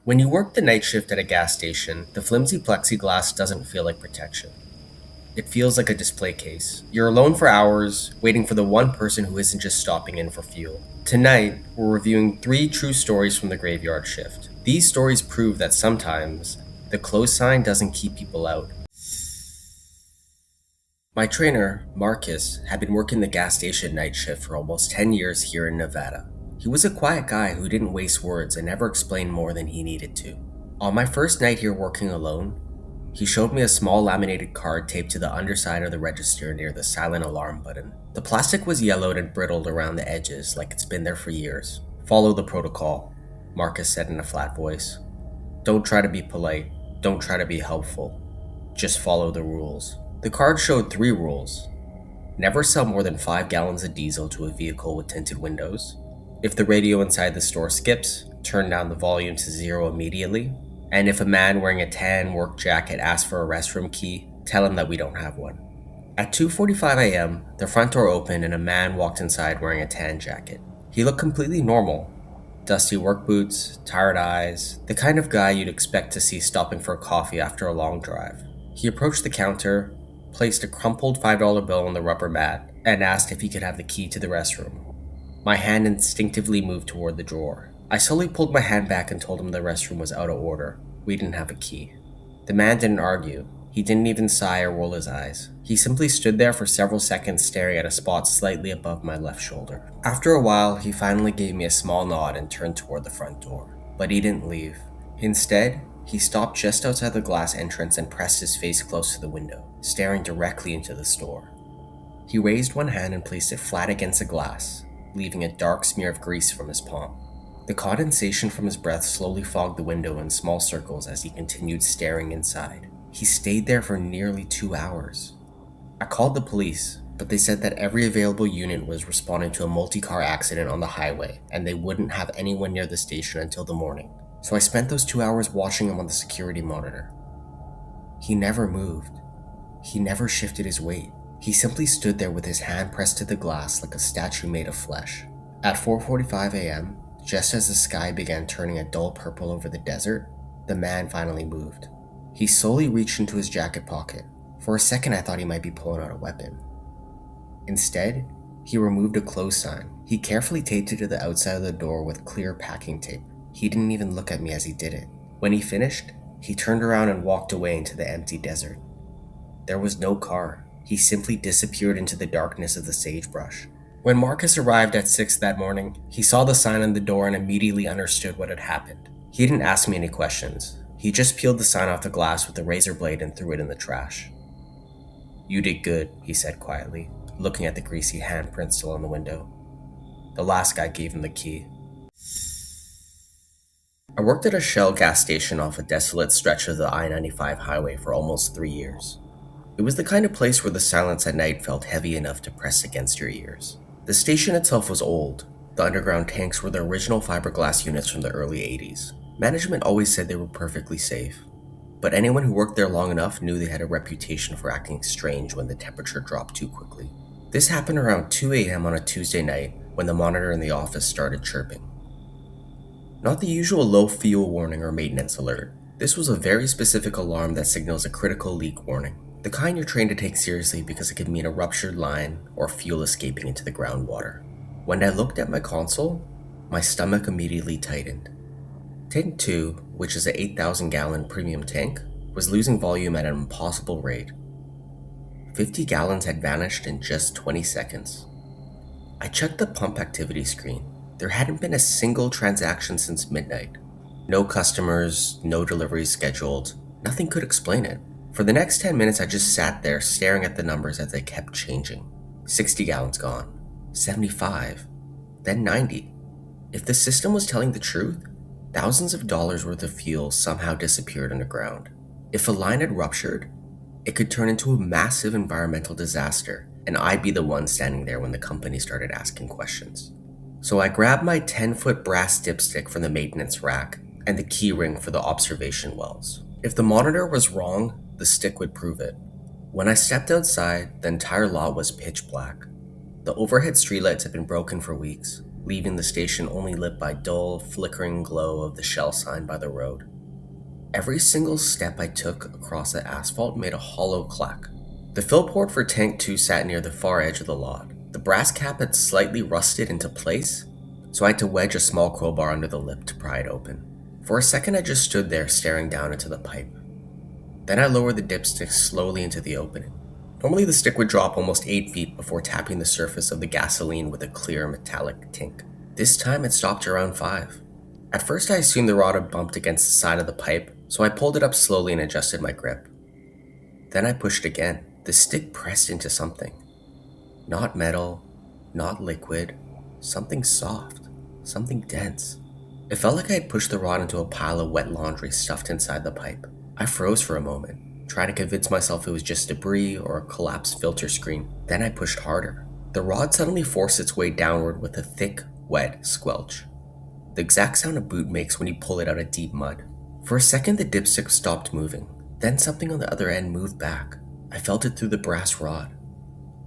When you work the night shift at a gas station, the flimsy plexiglass doesn't feel like protection. It feels like a display case. You're alone for hours, waiting for the one person who isn't just stopping in for fuel. Tonight, we're reviewing 3 true stories from the graveyard shift. These stories prove that sometimes, the close sign doesn't keep people out. My trainer, Marcus, had been working the gas station night shift for almost 10 years here in Nevada. He was a quiet guy who didn't waste words and never explained more than he needed to. On my first night here working alone, he showed me a small laminated card taped to the underside of the register near the silent alarm button. The plastic was yellowed and brittled around the edges like it's been there for years. "Follow the protocol," Marcus said in a flat voice. "Don't try to be polite. Don't try to be helpful. Just follow the rules." The card showed 3 rules. Never sell more than 5 gallons of diesel to a vehicle with tinted windows. If the radio inside the store skips, turn down the volume to 0 immediately. And if a man wearing a tan work jacket asks for a restroom key, tell him that we don't have one. At 2:45 a.m., the front door opened and a man walked inside wearing a tan jacket. He looked completely normal. Dusty work boots, tired eyes, the kind of guy you'd expect to see stopping for a coffee after a long drive. He approached the counter, placed a crumpled $5 bill on the rubber mat, and asked if he could have the key to the restroom. My hand instinctively moved toward the drawer. I slowly pulled my hand back and told him the restroom was out of order. We didn't have a key. The man didn't argue. He didn't even sigh or roll his eyes. He simply stood there for several seconds staring at a spot slightly above my left shoulder. After a while, he finally gave me a small nod and turned toward the front door. But he didn't leave. Instead, he stopped just outside the glass entrance and pressed his face close to the window, staring directly into the store. He raised one hand and placed it flat against the glass, leaving a dark smear of grease from his palm. The condensation from his breath slowly fogged the window in small circles as he continued staring inside. He stayed there for nearly 2 hours. I called the police, but they said that every available unit was responding to a multi-car accident on the highway, and they wouldn't have anyone near the station until the morning. So I spent those 2 hours watching him on the security monitor. He never moved. He never shifted his weight. He simply stood there with his hand pressed to the glass like a statue made of flesh. At 4:45 a.m., just as the sky began turning a dull purple over the desert, the man finally moved. He slowly reached into his jacket pocket. For a second I thought he might be pulling out a weapon. Instead, he removed a close sign. He carefully taped it to the outside of the door with clear packing tape. He didn't even look at me as he did it. When he finished, he turned around and walked away into the empty desert. There was no car. He simply disappeared into the darkness of the sagebrush. When Marcus arrived at 6 that morning, he saw the sign on the door and immediately understood what had happened. He didn't ask me any questions. He just peeled the sign off the glass with a razor blade and threw it in the trash. "You did good," he said quietly, looking at the greasy handprint still on the window. The last guy gave him the key. I worked at a Shell gas station off a desolate stretch of the I-95 highway for almost 3 years. It was the kind of place where the silence at night felt heavy enough to press against your ears. The station itself was old. The underground tanks were the original fiberglass units from the early 80s. Management always said they were perfectly safe, but anyone who worked there long enough knew they had a reputation for acting strange when the temperature dropped too quickly. This happened around 2 a.m. on a Tuesday night when the monitor in the office started chirping. Not the usual low fuel warning or maintenance alert. This was a very specific alarm that signals a critical leak warning. The kind you're trained to take seriously because it could mean a ruptured line or fuel escaping into the groundwater. When I looked at my console, my stomach immediately tightened. Tank 2, which is an 8,000-gallon premium tank, was losing volume at an impossible rate. 50 gallons had vanished in just 20 seconds. I checked the pump activity screen. There hadn't been a single transaction since midnight. No customers, no deliveries scheduled. Nothing could explain it. For the next 10 minutes, I just sat there staring at the numbers as they kept changing. 60 gallons gone, 75, then 90. If the system was telling the truth, thousands of dollars worth of fuel somehow disappeared underground. If a line had ruptured, it could turn into a massive environmental disaster, and I'd be the one standing there when the company started asking questions. So I grabbed my 10-foot brass dipstick from the maintenance rack and the key ring for the observation wells. If the monitor was wrong, the stick would prove it. When I stepped outside, the entire lot was pitch black. The overhead streetlights had been broken for weeks. leaving the station only lit by dull, flickering glow of the Shell sign by the road. Every single step I took across the asphalt made a hollow clack. The fill port for Tank 2 sat near the far edge of the lot. The brass cap had slightly rusted into place, so I had to wedge a small crowbar under the lip to pry it open. For a second I just stood there staring down into the pipe. Then I lowered the dipstick slowly into the opening. Normally the stick would drop almost 8 feet before tapping the surface of the gasoline with a clear metallic tink. This time it stopped around 5. At first I assumed the rod had bumped against the side of the pipe, so I pulled it up slowly and adjusted my grip. Then I pushed again. The stick pressed into something. Not metal, not liquid, something soft, something dense. It felt like I had pushed the rod into a pile of wet laundry stuffed inside the pipe. I froze for a moment, trying to convince myself it was just debris or a collapsed filter screen. Then I pushed harder. The rod suddenly forced its way downward with a thick, wet squelch. The exact sound a boot makes when you pull it out of deep mud. For a second the dipstick stopped moving. Then something on the other end moved back. I felt it through the brass rod.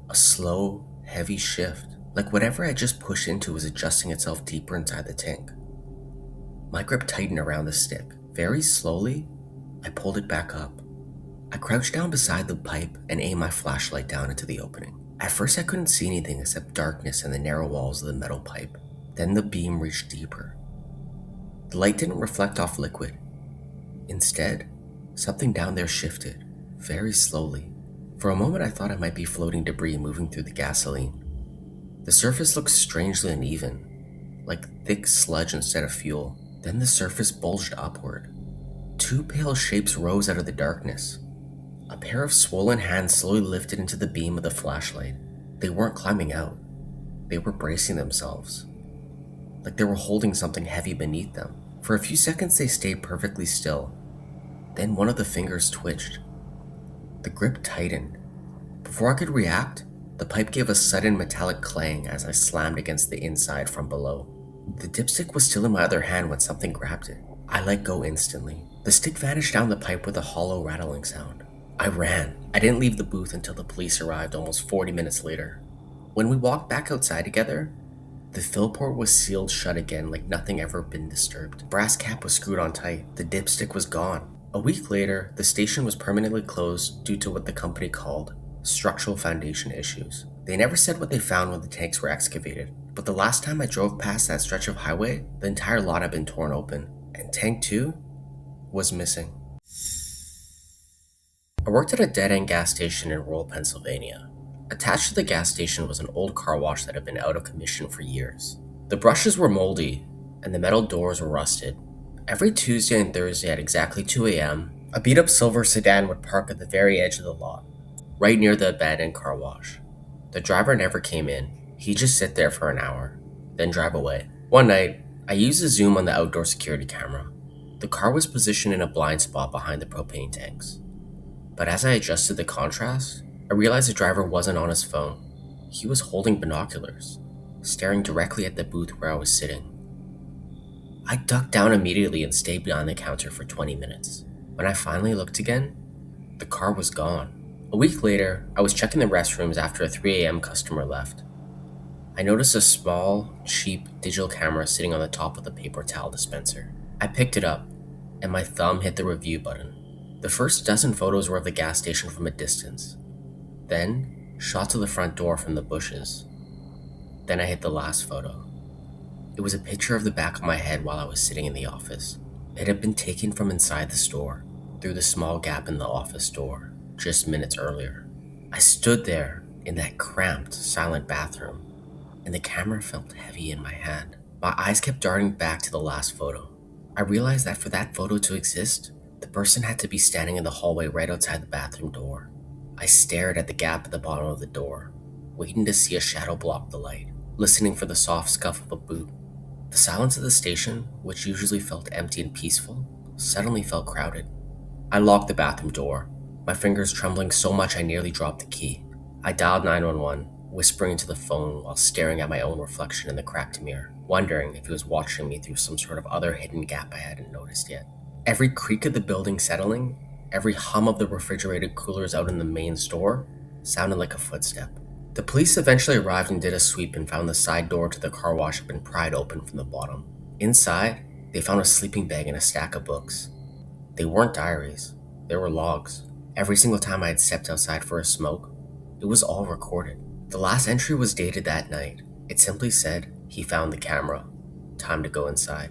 A slow, heavy shift, like whatever I just pushed into was adjusting itself deeper inside the tank. My grip tightened around the stick. Very slowly, I pulled it back up. I crouched down beside the pipe and aimed my flashlight down into the opening. At first I couldn't see anything except darkness and the narrow walls of the metal pipe. Then the beam reached deeper. The light didn't reflect off liquid. Instead, something down there shifted, very slowly. For a moment I thought it might be floating debris moving through the gasoline. The surface looked strangely uneven, like thick sludge instead of fuel. Then the surface bulged upward. 2 pale shapes rose out of the darkness. A pair of swollen hands slowly lifted into the beam of the flashlight. They weren't climbing out. They were bracing themselves, like they were holding something heavy beneath them. For a few seconds they stayed perfectly still. Then one of the fingers twitched. The grip tightened. Before I could react, the pipe gave a sudden metallic clang as I slammed against the inside from below. The dipstick was still in my other hand when something grabbed it. I let go instantly. The stick vanished down the pipe with a hollow rattling sound. I ran. I didn't leave the booth until the police arrived almost 40 minutes later. When we walked back outside together, the fill port was sealed shut again like nothing ever been disturbed. The brass cap was screwed on tight. The dipstick was gone. A week later, the station was permanently closed due to what the company called structural foundation issues. They never said what they found when the tanks were excavated, but the last time I drove past that stretch of highway, the entire lot had been torn open, and Tank 2 was missing. I worked at a dead-end gas station in rural Pennsylvania. Attached to the gas station was an old car wash that had been out of commission for years. The brushes were moldy, and the metal doors were rusted. Every Tuesday and Thursday at exactly 2 a.m., a beat-up silver sedan would park at the very edge of the lot, right near the abandoned car wash. The driver never came in. He'd just sit there for an hour, then drive away. One night, I used a zoom on the outdoor security camera. The car was positioned in a blind spot behind the propane tanks. But as I adjusted the contrast, I realized the driver wasn't on his phone. He was holding binoculars, staring directly at the booth where I was sitting. I ducked down immediately and stayed behind the counter for 20 minutes. When I finally looked again, the car was gone. A week later, I was checking the restrooms after a 3 a.m. customer left. I noticed a small, cheap digital camera sitting on the top of the paper towel dispenser. I picked it up, and my thumb hit the review button. The first dozen photos were of the gas station from a distance. Then, shots of the front door from the bushes. Then I hit the last photo. It was a picture of the back of my head while I was sitting in the office. It had been taken from inside the store, through the small gap in the office door, just minutes earlier. I stood there in that cramped, silent bathroom, and the camera felt heavy in my hand. My eyes kept darting back to the last photo. I realized that for that photo to exist, the person had to be standing in the hallway right outside the bathroom door. I stared at the gap at the bottom of the door, waiting to see a shadow block the light, listening for the soft scuff of a boot. The silence of the station, which usually felt empty and peaceful, suddenly felt crowded. I locked the bathroom door, my fingers trembling so much I nearly dropped the key. I dialed 911, whispering into the phone while staring at my own reflection in the cracked mirror, wondering if he was watching me through some sort of other hidden gap I hadn't noticed yet. Every creak of the building settling, every hum of the refrigerated coolers out in the main store, sounded like a footstep. The police eventually arrived and did a sweep and found the side door to the car wash had been pried open from the bottom. Inside, they found a sleeping bag and a stack of books. They weren't diaries, they were logs. Every single time I had stepped outside for a smoke, it was all recorded. The last entry was dated that night. It simply said, "He found the camera. Time to go inside."